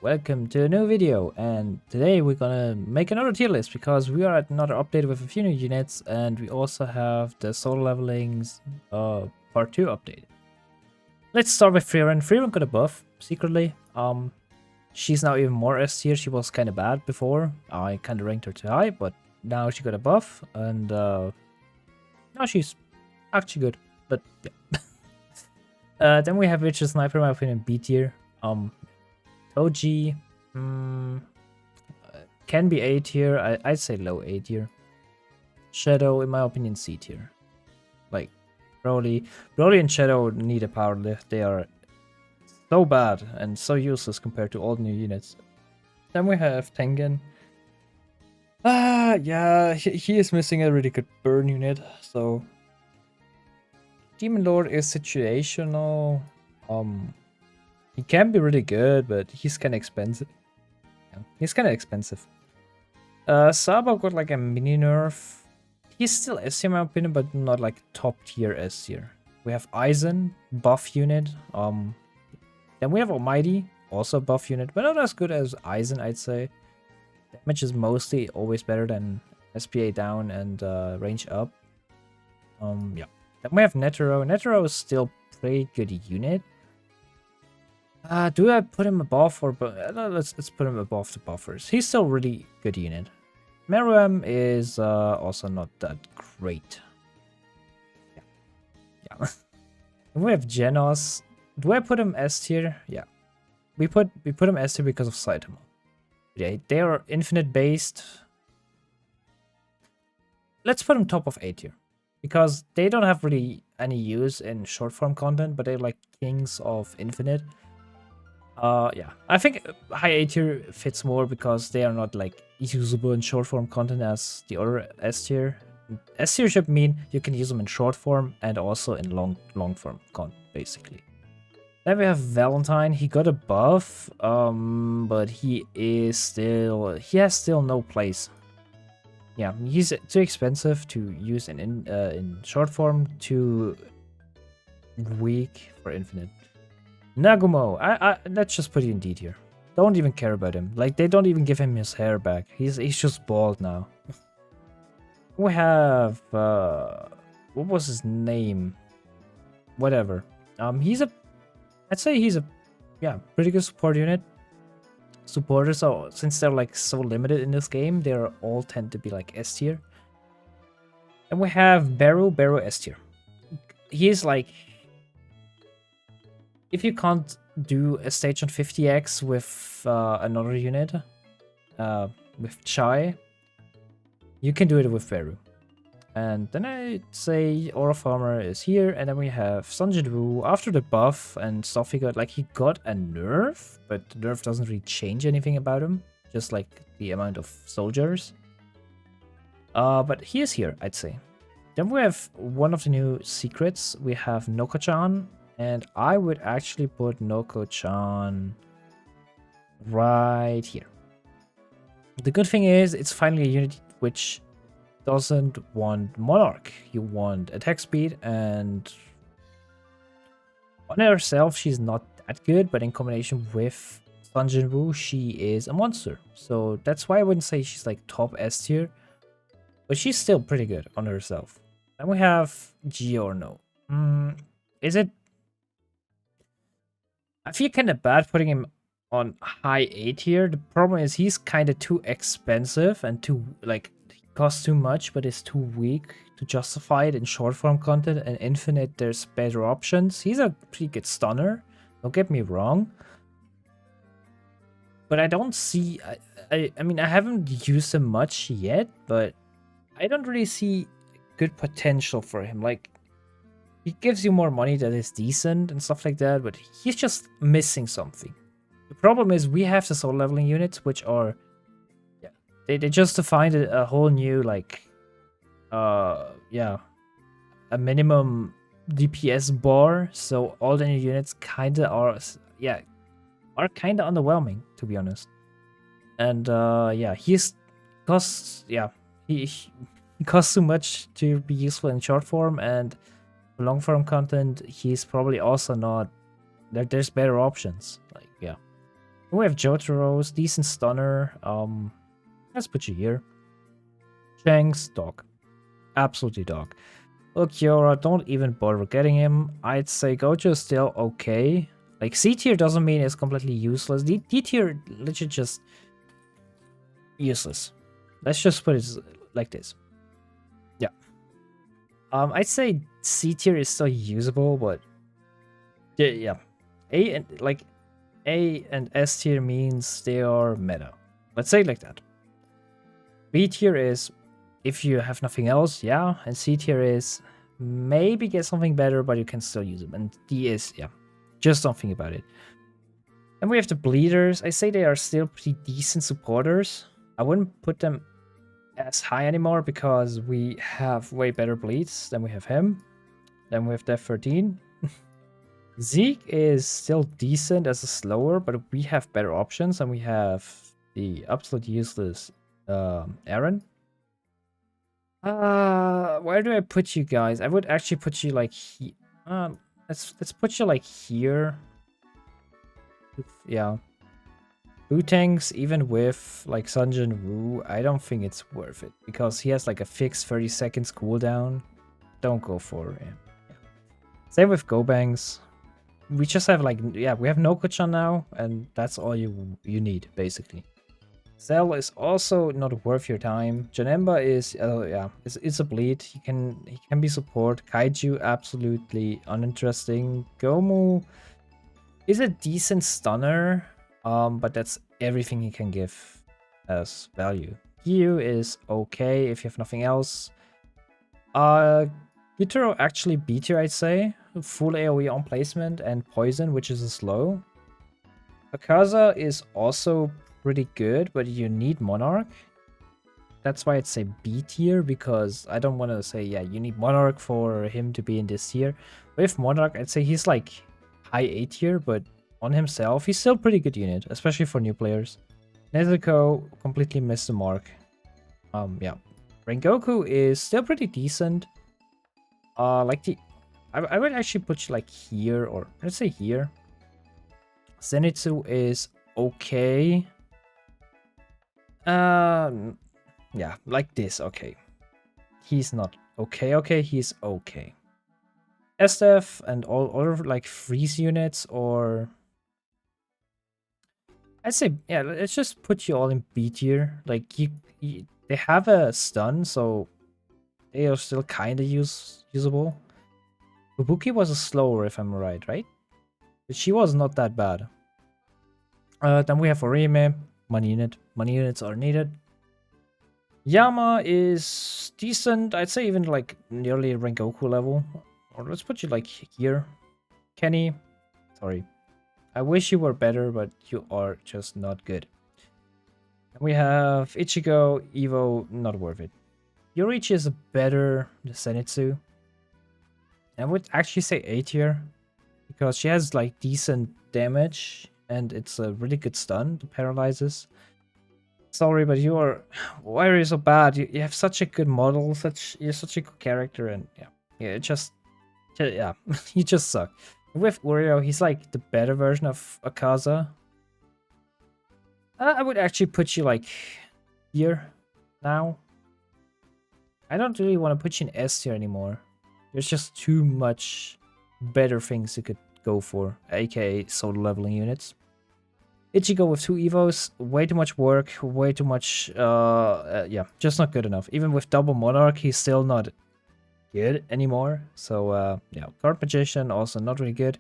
welcome to a new video, and today we're gonna make another tier list because we are at another update with a few new units, and we also have the solo levelings part 2 update. Let's start with Freeran. Freeran got a buff secretly. She's now even more S tier. She was kind of bad before. I kind of ranked her too high, but now she got a buff, and now she's actually good. But yeah. Then we have Witcher Sniper, in my opinion, B tier. OG can be A tier. I'd say low A tier. Shadow, in my opinion, C tier. Like Broly and Shadow need a power lift. They are so bad and so useless compared to all the new units. Then we have Tengen. Yeah, he is missing a really good burn unit. So Demon Lord is situational. He can be really good, but he's kind of expensive. Yeah, he's kind of expensive. Saba got like a mini nerf. He's still S tier in my opinion, but not like top tier S tier. We have Aizen, buff unit. Then we have Almighty, also buff unit, but not as good as Aizen, I'd say. Damage is mostly always better than SPA down and range up. Yeah. Then we have Netero. Netero is still pretty good unit. Do I put him above or let's put him above the buffers. He's still really good unit. Meruem is also not that great. Yeah. We have Genos. Do I put him S tier? Yeah. We put him S tier because of Saitama. Yeah, they are infinite based. Let's put him top of A tier. Because they don't have really any use in short form content, but they're like kings of infinite. Yeah, I think high A tier fits more because they are not like usable in short form content as the other S tier. S tier should mean you can use them in short form and also in long form content, basically. Then we have Valentine. He got a buff, but he has still no place. Yeah, he's too expensive to use in short form, too weak for infinite. Nagumo, let's just put you in D tier. Don't even care about him. Like, they don't even give him his hair back. He's just bald now. We have what was his name? Whatever. I'd say he's a pretty good support unit. Supporters, so since they're like so limited in this game, they all tend to be like S tier. And we have Beru S tier. He's like, if you can't do a stage on 50x with another unit, with Chai, you can do it with Beru. And then I'd say Aura Farmer is here, and then we have Jin-Woo. After the buff and stuff he got, like he got a nerf, but the nerf doesn't really change anything about him, just like the amount of soldiers. But he is here, I'd say. Then we have one of the new secrets. We have Noko-chan, and I would actually put Noko-chan right here. The good thing is, it's finally a unit which doesn't want Monarch. You want attack speed, and on herself she's not that good, but in combination with Jin-Woo, she is a monster. So that's why I wouldn't say she's like top S tier, but she's still pretty good on herself. Then we have Giorno. Is it? I feel kind of bad putting him on high A tier. The problem is he's kind of too expensive and too like costs too much, but is too weak to justify it in short form content. And infinite, there's better options. He's a pretty good stunner, don't get me wrong, but I don't see, I mean, I haven't used him much yet, but I don't really see good potential for him. Like, he gives you more money that is decent and stuff like that, but he's just missing something. The problem is we have the soul leveling units, which are, They just defined a whole new, like, a minimum DPS bar. So all the new units kinda are kinda underwhelming, to be honest. And he costs too much to be useful in short form, and long form content he's probably also not. There's better options. Like, yeah. We have Jotaro's, decent stunner. Let's put you here. Shanks, dog. Absolutely dog. Ulquiorra, don't even bother getting him. I'd say Gojo is still okay. Like, C tier doesn't mean it's completely useless. D tier, literally just useless. Let's just put it like this. Yeah. I'd say C tier is still usable, but yeah. A and S tier means they are meta. Let's say it like that. B tier is if you have nothing else, yeah. And C tier is maybe get something better, but you can still use them. And D is, yeah, just don't think about it. And we have the bleeders. I say they are still pretty decent supporters. I wouldn't put them as high anymore because we have way better bleeds than we have him. Then we have Death 13. Zeke is still decent as a slower, but we have better options, and we have the absolute useless Aaron. Where do I put you guys? I would actually put you like let's put you like here. Yeah. Wu-Tanks, even with like Jin-Woo, I don't think it's worth it because he has like a fixed 30 seconds cooldown. Don't go for him. Yeah. Same with Gobangs. We just have like, yeah, we have no Kuchan now, and that's all you need basically. Cell is also not worth your time. Janemba is, yeah, it's a bleed. He can be support. Kaiju, absolutely uninteresting. Gomu is a decent stunner, but that's everything he can give as value. Gyu is okay if you have nothing else. Gitaro actually B tier, I'd say. Full AoE on placement and poison, which is a slow. Akaza is also pretty good, but you need Monarch. That's why I'd say B tier, because I don't want to say, yeah, you need Monarch for him to be in this tier. With Monarch, I'd say he's like high A tier, but on himself, he's still a pretty good unit, especially for new players. Nezuko completely missed the mark. Yeah. Rengoku is still pretty decent. I would actually put you like here, or let's say here. Zenitsu is okay. Yeah, like this, okay. He's not okay, he's okay. SDF and all other like freeze units, or I'd say, yeah, let's just put you all in B tier. Like, they have a stun, so they are still kind of usable. Fubuki was a slower, if I'm right? But she was not that bad. Then we have Orime, money unit. Money units are needed. Yama is decent. I'd say even like nearly Rengoku level. Or let's put you like here. Kenny, sorry. I wish you were better, but you are just not good. And we have Ichigo, Evo, not worth it. Yorichi is a better Zenitsu. I would actually say A tier, because she has like decent damage and it's a really good stun to paralyzes. Sorry, but why are you so bad? You have such a good model, you're such a good character, and yeah, you just suck. With Ureo, he's like the better version of Akaza. I would actually put you like here now. I don't really want to put you in S tier anymore. There's just too much better things you could go for, aka solo leveling units. Ichigo with 2 Evos, way too much work, way too much, yeah, just not good enough. Even with double Monarch, he's still not good anymore. So, yeah, Guard Magician, also not really good.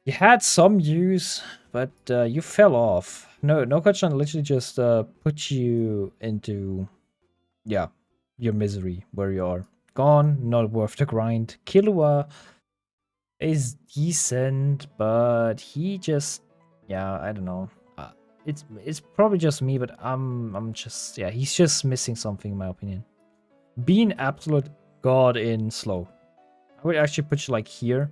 You had some use, but you fell off. No Kachan literally just put you into, yeah, your misery where you are. Gone, not worth the grind. Killua is decent, but he just, yeah, I don't know. It's probably just me, but I'm just, yeah, he's just missing something in my opinion. Being absolute god in slow. I would actually put you like here.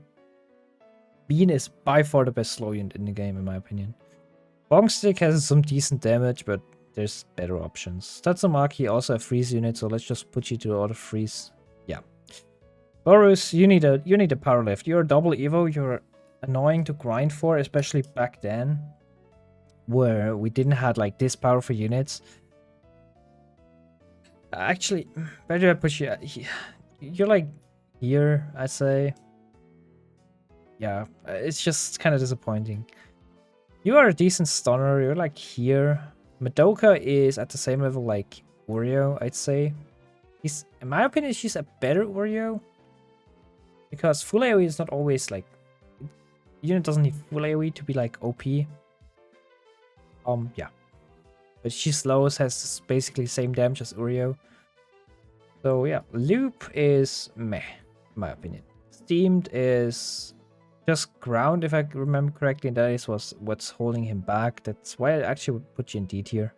Bean is by far the best slow unit in the game in my opinion. Bongstick has some decent damage, but there's better options. Tatsumaki also a freeze unit, so let's just put you to auto freeze. Yeah. Boris, you need a power lift. You're a double Evo, you're annoying to grind for, especially back then. where we didn't have like this powerful units. Actually, where do I put you? You're like here, I say. Yeah, it's just kind of disappointing. You are a decent stunner. You're like here. Madoka is at the same level like Oreo, I'd say. He's, in my opinion, she's a better Oreo. Because full AoE is not always like... Unit doesn't need full AoE to be like OP. Yeah. But she slows, has basically the same damage as Oreo. So yeah, Loop is meh, in my opinion. Steamed is just ground, if I remember correctly, and that is what's holding him back. That's why I actually would put you in D tier.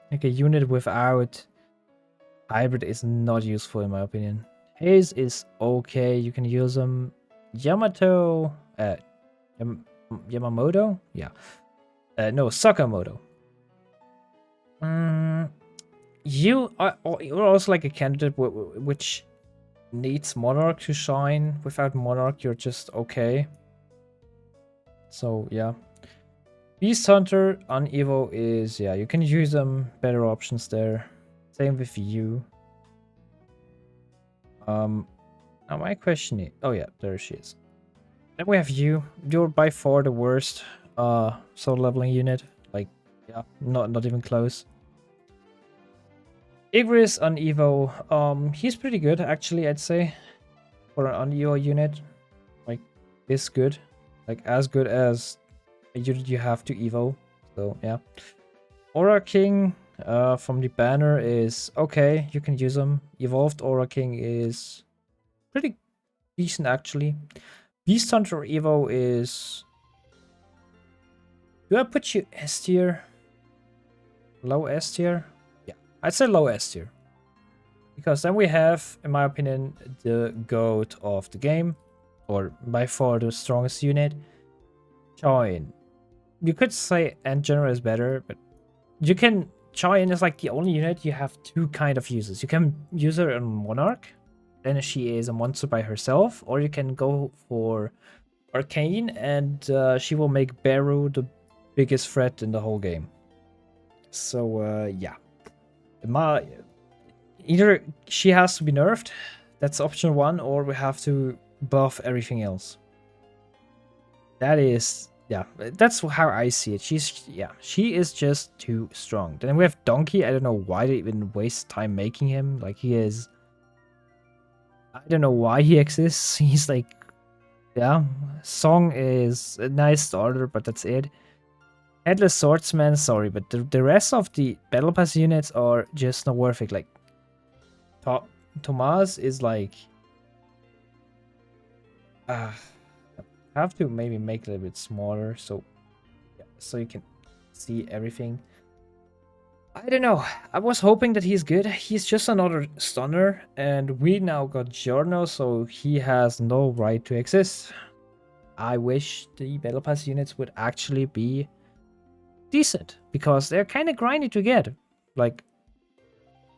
Like a unit without hybrid is not useful in my opinion. Haze is okay, you can use them. Yamamoto, yeah. No, Sakamoto. You're also like a candidate which needs Monarch to shine. Without Monarch, you're just okay. So yeah. Beast Hunter on Evo is, yeah, you can use them. Better options there. Same with you. Now my question is, oh yeah, there she is. Then we have you. You're by far the worst soul leveling unit. Like, yeah, not even close. Igris on Evo, he's pretty good actually, I'd say, for an Evo unit. Like, this good, like as good as a unit you have to Evo. So yeah, Aura King from the banner is okay. You can use him. Evolved Aura King is pretty decent actually. Beast Hunter Evo is. Do I put you S tier? Low S tier? I'd say low S tier. Because then we have, in my opinion, the GOAT of the game. Or by far the strongest unit. Chain. You could say Endgeneral is better, but you can... Chain is like the only unit you have two kind of uses. You can use her on Monarch. Then she is a monster by herself. Or you can go for Arcane and she will make Beru the biggest threat in the whole game. So, yeah. Either she has to be nerfed, that's option one, or we have to buff everything else. That is, yeah, that's how I see it. She is just too strong. Then we have Donkey. I don't know why they even waste time making him. Like, he is, I don't know why he exists. He's like, yeah, Song is a nice starter, but that's it. Headless Swordsman, sorry, but the rest of the Battle Pass units are just not worth it. Like, Tomas is like... I have to maybe make it a little bit smaller, so yeah, so you can see everything. I don't know. I was hoping that he's good. He's just another stunner, and we now got Giorno, so he has no right to exist. I wish the Battle Pass units would actually be decent, because they're kind of grindy to get. Like,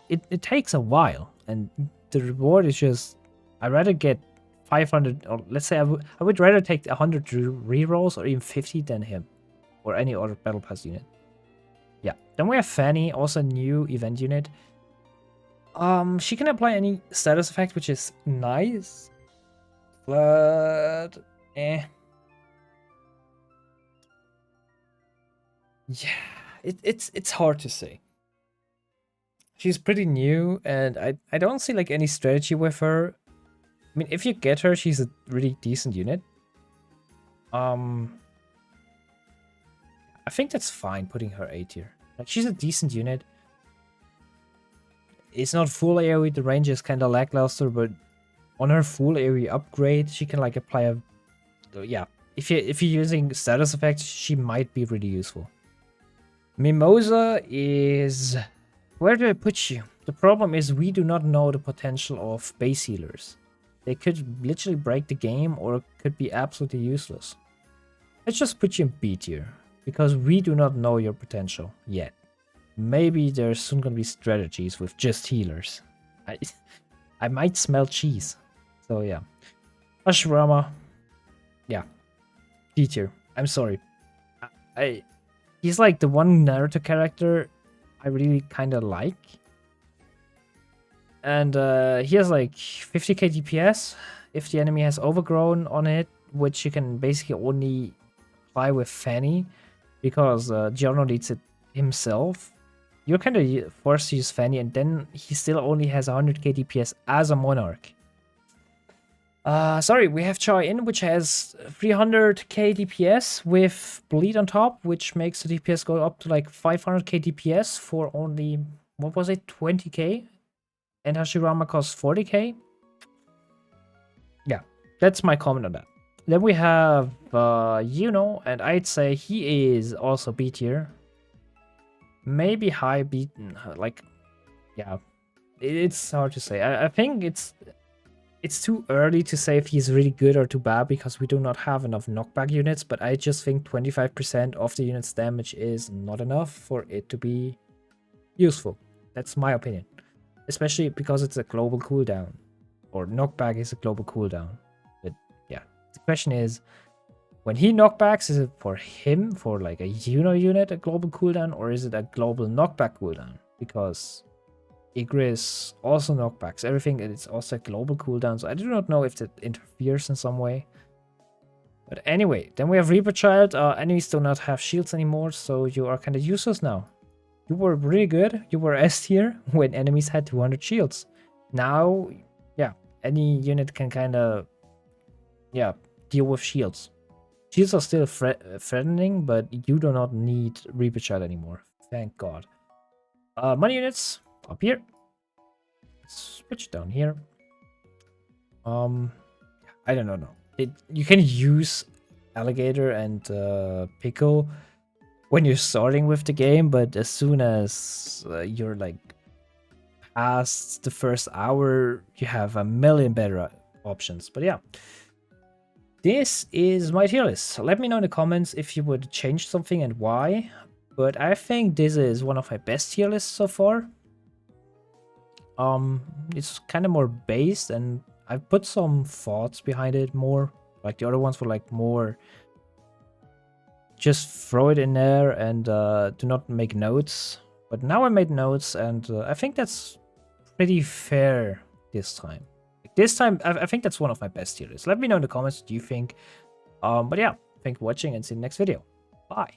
it takes a while, and the reward is just... I'd rather get 500, or let's say I would rather take 100 rerolls or even 50 than him, or any other Battle Pass unit. Yeah, then we have Fanny, also a new event unit. She can apply any status effect, which is nice, but yeah, it's hard to say. She's pretty new, and I don't see like any strategy with her. I mean, if you get her, she's a really decent unit. I think that's fine putting her A tier. Like, she's a decent unit. It's not full AoE, the range is kind of lackluster, but on her full AoE upgrade, she can like apply a... Yeah, if you're using status effects, she might be really useful. Mimosa is... Where do I put you? The problem is we do not know the potential of base healers. They could literally break the game or could be absolutely useless. Let's just put you in B tier, because we do not know your potential yet. Maybe there's soon gonna be strategies with just healers. I might smell cheese. So yeah. Ashurama. Yeah. D tier. I'm sorry. He's like the one Naruto character I really kind of like. And he has like 50k DPS if the enemy has overgrown on it, which you can basically only apply with Fanny because Giorno needs it himself. You're kind of forced to use Fanny, and then he still only has 100k DPS as a Monarch. Sorry, we have Hae-in, which has 300k DPS with Bleed on top, which makes the DPS go up to like 500k DPS for only, what was it, 20k? And Hashirama costs 40k. Yeah, that's my comment on that. Then we have Yuno, and I'd say he is also B tier. Maybe high B, like, yeah, it's hard to say. I think it's too early to say if he's really good or too bad because we do not have enough knockback units, but I just think 25% of the unit's damage is not enough for it to be useful. That's my opinion. Especially because it's a global cooldown. Or knockback is a global cooldown. But yeah, the question is, when he knockbacks, is it for him, for like a Yuno unit, a global cooldown, or is it a global knockback cooldown? Because Igris also knockbacks everything, and it's also a global cooldown, so I do not know if that interferes in some way. But anyway, then we have Reaper Child. Enemies do not have shields anymore, so you are kind of useless now. You were really good. You were S tier when enemies had 200 shields. Now, yeah, any unit can kind of, yeah, deal with shields. Shields are still threatening, but you do not need Reaper Child anymore. Thank God. Money units up here. Switch down here. I don't know. You can use Alligator and Pickle when you're starting with the game, but as soon as you're like past the first hour, you have a million better options. But yeah, this is my tier list. Let me know in the comments if you would change something and why. But I think this is one of my best tier lists so far. It's kind of more based, and I've put some thoughts behind it more. Like the other ones were like more just throw it in there and do not make notes. But now I made notes, and I think that's pretty fair this time. Like this time, I think that's one of my best tier lists. Let me know in the comments what you think. But yeah, thank you for watching, and see you in the next video. Bye.